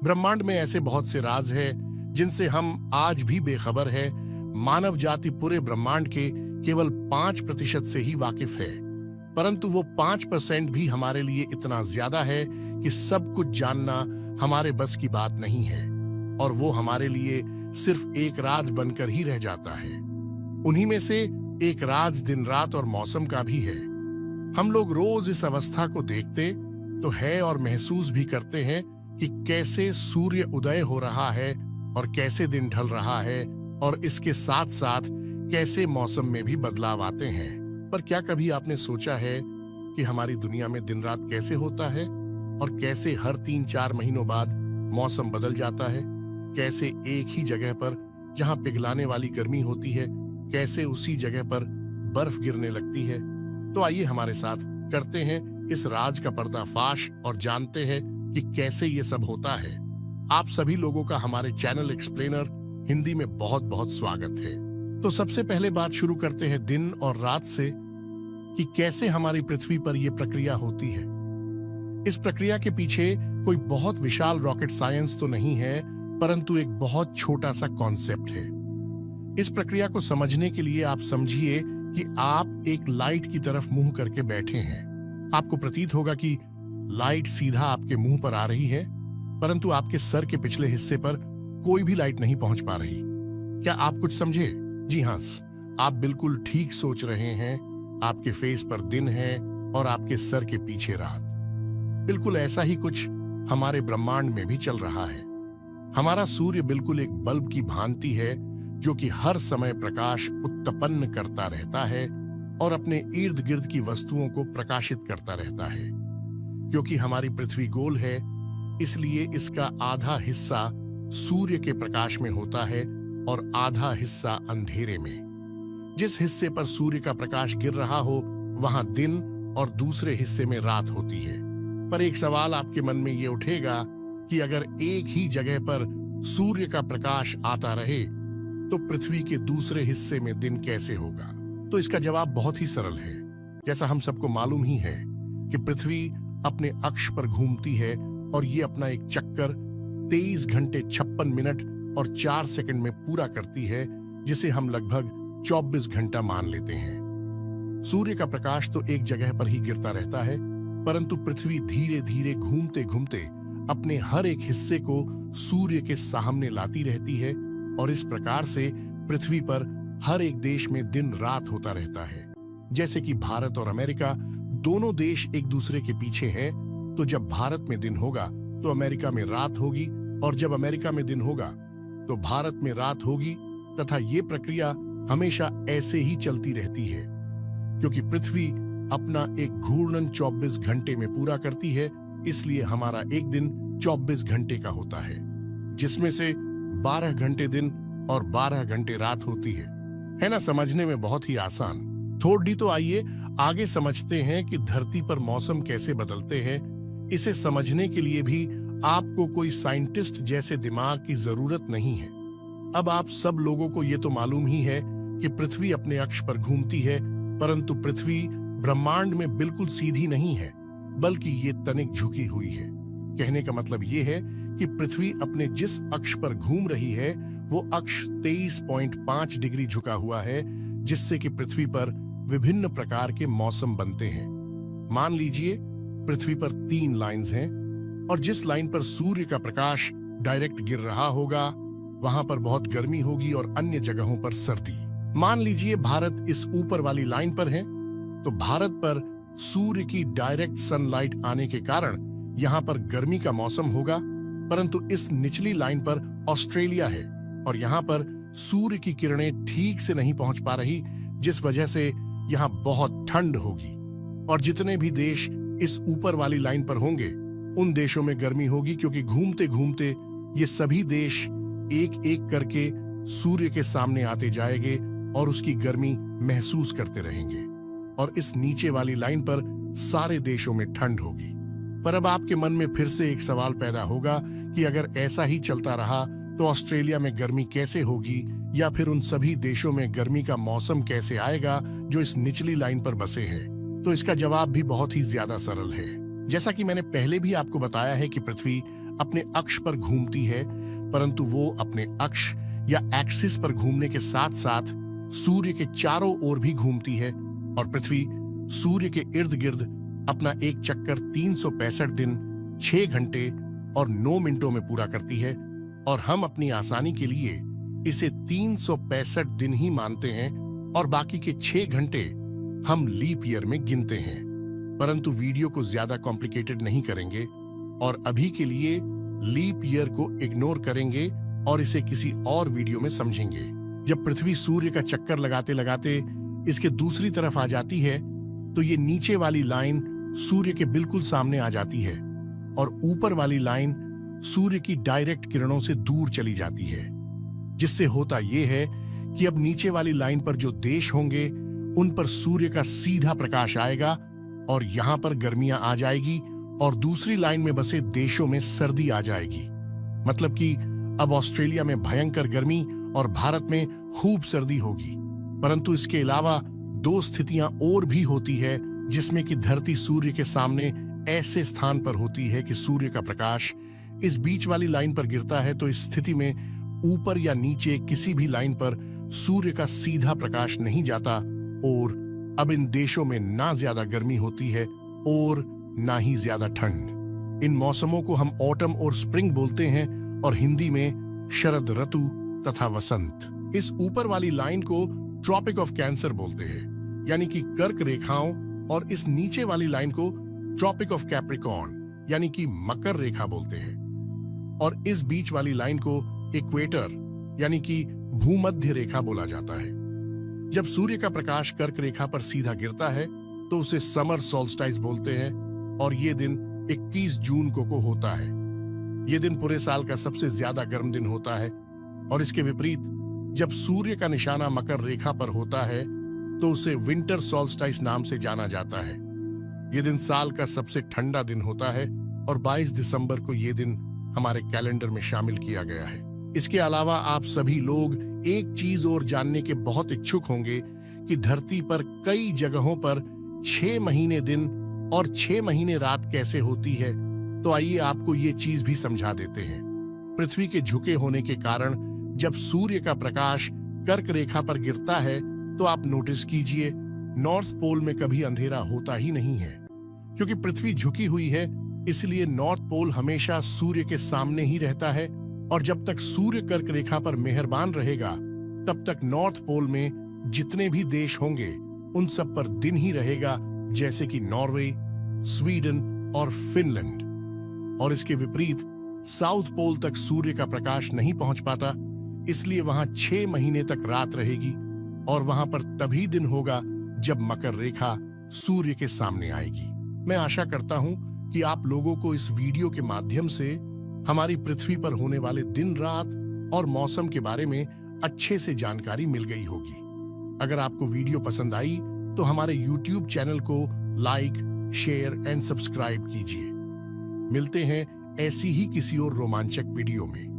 ब्रह्मांड में ऐसे बहुत से राज हैं जिनसे हम आज भी बेखबर है। मानव जाति पूरे ब्रह्मांड के केवल 5% से ही वाकिफ है, परंतु वो 5% भी हमारे लिए इतना ज्यादा है कि सब कुछ जानना हमारे बस की बात नहीं है, और वो हमारे लिए सिर्फ एक राज बनकर ही रह जाता है। उन्हीं में से एक राज दिन रात और मौसम का भी है। हम लोग रोज इस अवस्था को देखते तो है और महसूस भी करते हैं कि कैसे सूर्य उदय हो रहा है और कैसे दिन ढल रहा है, और इसके साथ साथ कैसे मौसम में भी बदलाव आते हैं। पर क्या कभी आपने सोचा है कि हमारी दुनिया में दिन रात कैसे होता है, और कैसे हर 3-4 महीनों बाद मौसम बदल जाता है? कैसे एक ही जगह पर जहां पिघलाने वाली गर्मी होती है, कैसे उसी जगह पर बर्फ गिरने लगती है? तो आइए हमारे साथ करते हैं इस राज का पर्दाफाश और जानते हैं कि कैसे ये सब होता है। आप सभी लोगों का हमारे चैनल एक्सप्लेनर हिंदी में बहुत बहुत स्वागत है। तो सबसे पहले बात शुरू करते हैं दिन और रात से, कि कैसे हमारी पृथ्वी पर यह प्रक्रिया होती है। इस प्रक्रिया के पीछे कोई बहुत विशाल रॉकेट साइंस तो नहीं है, परंतु एक बहुत छोटा सा कॉन्सेप्ट है। इस प्रक्रिया को समझने के लिए आप समझिए कि आप एक लाइट की तरफ मुंह करके बैठे हैं। आपको प्रतीत होगा कि लाइट सीधा आपके मुंह पर आ रही है, परंतु आपके सर के पिछले हिस्से पर कोई भी लाइट नहीं पहुंच पा रही। क्या आप कुछ समझे? जी हां, आप बिल्कुल ठीक सोच रहे हैं। आपके फेस पर दिन है और आपके सर के पीछे रात। बिल्कुल ऐसा ही कुछ हमारे ब्रह्मांड में भी चल रहा है। हमारा सूर्य बिल्कुल एक बल्ब की भांति है, जो कि हर समय प्रकाश उत्पन्न करता रहता है और अपने इर्द गिर्द की वस्तुओं को प्रकाशित करता रहता है। क्योंकि हमारी पृथ्वी गोल है, इसलिए इसका आधा हिस्सा सूर्य के प्रकाश में होता है और आधा हिस्सा अंधेरे में। जिस हिस्से पर सूर्य का प्रकाश गिर रहा हो वहां दिन और दूसरे हिस्से में रात होती है। पर एक सवाल आपके मन में ये उठेगा कि अगर एक ही जगह पर सूर्य का प्रकाश आता रहे तो पृथ्वी के दूसरे हिस्से में दिन कैसे होगा? तो इसका जवाब बहुत ही सरल है। जैसा हम सबको मालूम ही है कि पृथ्वी अपने अक्ष पर घूमती है और ये अपना एक चक्कर 23 घंटे 56 मिनट और 4 सेकंड में पूरा करती है, जिसे हम लगभग 24 घंटा मान लेते हैं। सूर्य का प्रकाश तो एक जगह पर ही गिरता रहता है, परंतु पृथ्वी धीरे धीरे घूमते घूमते अपने हर एक हिस्से को सूर्य के सामने लाती रहती है, और इस प्रकार से पृथ्वी पर हर एक देश में दिन रात होता रहता है। जैसे कि भारत और अमेरिका दोनों देश एक दूसरे के पीछे हैं, तो जब भारत में दिन होगा तो अमेरिका में रात होगी, और जब अमेरिका में दिन होगा तो भारत में रात होगी, तथा ये प्रक्रिया हमेशा ऐसे ही चलती रहती है। क्योंकि पृथ्वी अपना एक घूर्णन 24 घंटे में पूरा करती है, इसलिए हमारा एक दिन 24 घंटे का होता है, जिसमें से 12 घंटे दिन और 12 घंटे रात होती है ना? समझने में बहुत ही आसान। थोड़ी तो आइए आगे समझते हैं कि धरती पर मौसम कैसे बदलते हैं। इसे समझने के लिए भी आपको कोई साइंटिस्ट जैसे दिमाग की जरूरत नहीं है। अब आप सब लोगों को ये तो मालूम ही है कि पृथ्वी अपने अक्ष पर घूमती है, परंतु पृथ्वी ब्रह्मांड में बिल्कुल सीधी नहीं है, बल्कि ये तनिक झुकी हुई है। कहने का मतलब ये है कि पृथ्वी अपने जिस अक्ष पर घूम रही है वो अक्ष 23.5 डिग्री झुका हुआ है, जिससे कि पृथ्वी पर विभिन्न प्रकार के मौसम बनते हैं। मान लीजिए पृथ्वी पर 3 लाइंस हैं, और जिस लाइन पर सूर्य का प्रकाश डायरेक्ट गिर रहा होगा वहां पर बहुत गर्मी होगी और अन्य जगहों पर सर्दी। मान लीजिए भारत इस ऊपर वाली लाइन पर है, तो भारत पर सूर्य की डायरेक्ट सनलाइट आने के कारण यहाँ पर गर्मी का मौसम होगा, परंतु इस निचली लाइन पर ऑस्ट्रेलिया है और यहाँ पर सूर्य की किरणें ठीक से नहीं पहुंच पा रही, जिस वजह से यहाँ बहुत ठंड होगी। और जितने भी देश इस ऊपर वाली लाइन पर होंगे उन देशों में गर्मी होगी, क्योंकि घूमते घूमते ये सभी देश एक एक करके सूर्य के सामने आते जाएंगे और उसकी गर्मी महसूस करते रहेंगे, और इस नीचे वाली लाइन पर सारे देशों में ठंड होगी। पर अब आपके मन में फिर से एक सवाल पैदा होगा कि अगर ऐसा ही चलता रहा तो ऑस्ट्रेलिया में गर्मी कैसे होगी, या फिर उन सभी देशों में गर्मी का मौसम कैसे आएगा जो इस निचली लाइन पर बसे हैं? तो इसका जवाब भी बहुत ही ज्यादा सरल है। जैसा कि मैंने पहले भी आपको बताया है कि पृथ्वी अपने अक्ष पर घूमती है, परंतु वो अपने अक्ष या एक्सिस पर घूमने के साथ साथ सूर्य के चारों ओर भी घूमती है और पृथ्वी सूर्य के इर्द गिर्द अपना एक चक्कर 365 दिन 6 घंटे और 9 मिनटों में पूरा करती है। और हम अपनी आसानी के लिए इसे 365 दिन ही मानते हैं और बाकी के 6 घंटे हम लीप ईयर में गिनते हैं। परंतु वीडियो को ज्यादा कॉम्प्लिकेटेड नहीं करेंगे और अभी के लिए लीप ईयर को इग्नोर करेंगे और इसे किसी और वीडियो में समझेंगे। जब पृथ्वी सूर्य का चक्कर लगाते लगाते इसके दूसरी तरफ आ जाती है तो ये नीचे वाली लाइन सूर्य के बिल्कुल सामने आ जाती है और ऊपर वाली लाइन सूर्य की डायरेक्ट किरणों से दूर चली जाती है, जिससे होता यह है कि अब नीचे वाली लाइन पर जो देश होंगे उन पर सूर्य का सीधा प्रकाश आएगा और यहां पर गर्मियां आ जाएगी और दूसरी लाइन में बसे देशों में सर्दी आ जाएगी। मतलब कि अब ऑस्ट्रेलिया में भयंकर गर्मी और भारत में खूब सर्दी होगी। परंतु इसके अलावा 2 स्थितियां और भी होती है जिसमें कि धरती सूर्य के सामने ऐसे स्थान पर होती है कि सूर्य का प्रकाश इस बीच वाली लाइन पर गिरता है, तो इस स्थिति में ऊपर या नीचे किसी भी लाइन पर सूर्य का सीधा प्रकाश नहीं जाता और अब इन देशों में ना ज्यादा गर्मी होती है और ना ही ज्यादा ठंड। इन मौसमों को हम ऑटम और स्प्रिंग बोलते हैं और हिंदी में शरद ऋतु तथा वसंत। इस ऊपर वाली लाइन को ट्रॉपिक ऑफ कैंसर बोलते हैं, यानी कि कर्क रेखाओं, और इस नीचे वाली लाइन को ट्रॉपिक ऑफ कैप्रिकॉर्न यानी कि मकर रेखा बोलते हैं और इस बीच वाली लाइन को इक्वेटर यानी कि भूमध्य रेखा बोला जाता है। जब सूर्य का प्रकाश कर्क रेखा पर सीधा गिरता है तो उसे समर सोल्स्टाइस बोलते हैं और ये दिन 21 जून को होता है। ये दिन पूरे साल का सबसे ज्यादा गर्म दिन होता है और इसके विपरीत जब सूर्य का निशाना मकर रेखा पर होता है तो उसे विंटर सोल्स्टाइस नाम से जाना जाता है। ये दिन साल का सबसे ठंडा दिन होता है और 22 दिसंबर को ये दिन हमारे कैलेंडर में शामिल किया गया है। इसके अलावा आप सभी लोग एक चीज और जानने के बहुत इच्छुक होंगे कि धरती पर कई जगहों पर 6 महीने दिन और 6 महीने रात कैसे होती है। तो आइए आपको ये चीज भी समझा देते हैं। पृथ्वी के झुके होने के कारण जब सूर्य का प्रकाश कर्क रेखा पर गिरता है तो आप नोटिस कीजिए नॉर्थ पोल में कभी अंधेरा होता ही नहीं है। क्योंकि पृथ्वी झुकी हुई है इसलिए नॉर्थ पोल हमेशा सूर्य के सामने ही रहता है और जब तक सूर्य कर्क रेखा पर मेहरबान रहेगा तब तक नॉर्थ पोल में जितने भी देश होंगे उन सब पर दिन ही रहेगा, जैसे कि नॉर्वे, स्वीडन और फिनलैंड। और इसके विपरीत साउथ पोल तक सूर्य का प्रकाश नहीं पहुंच पाता, इसलिए वहां 6 महीने तक रात रहेगी और वहां पर तभी दिन होगा जब मकर रेखा सूर्य के सामने आएगी। मैं आशा करता हूं कि आप लोगों को इस वीडियो के माध्यम से हमारी पृथ्वी पर होने वाले दिन रात और मौसम के बारे में अच्छे से जानकारी मिल गई होगी। अगर आपको वीडियो पसंद आई तो हमारे YouTube चैनल को लाइक, शेयर एंड सब्सक्राइब कीजिए। मिलते हैं ऐसी ही किसी और रोमांचक वीडियो में।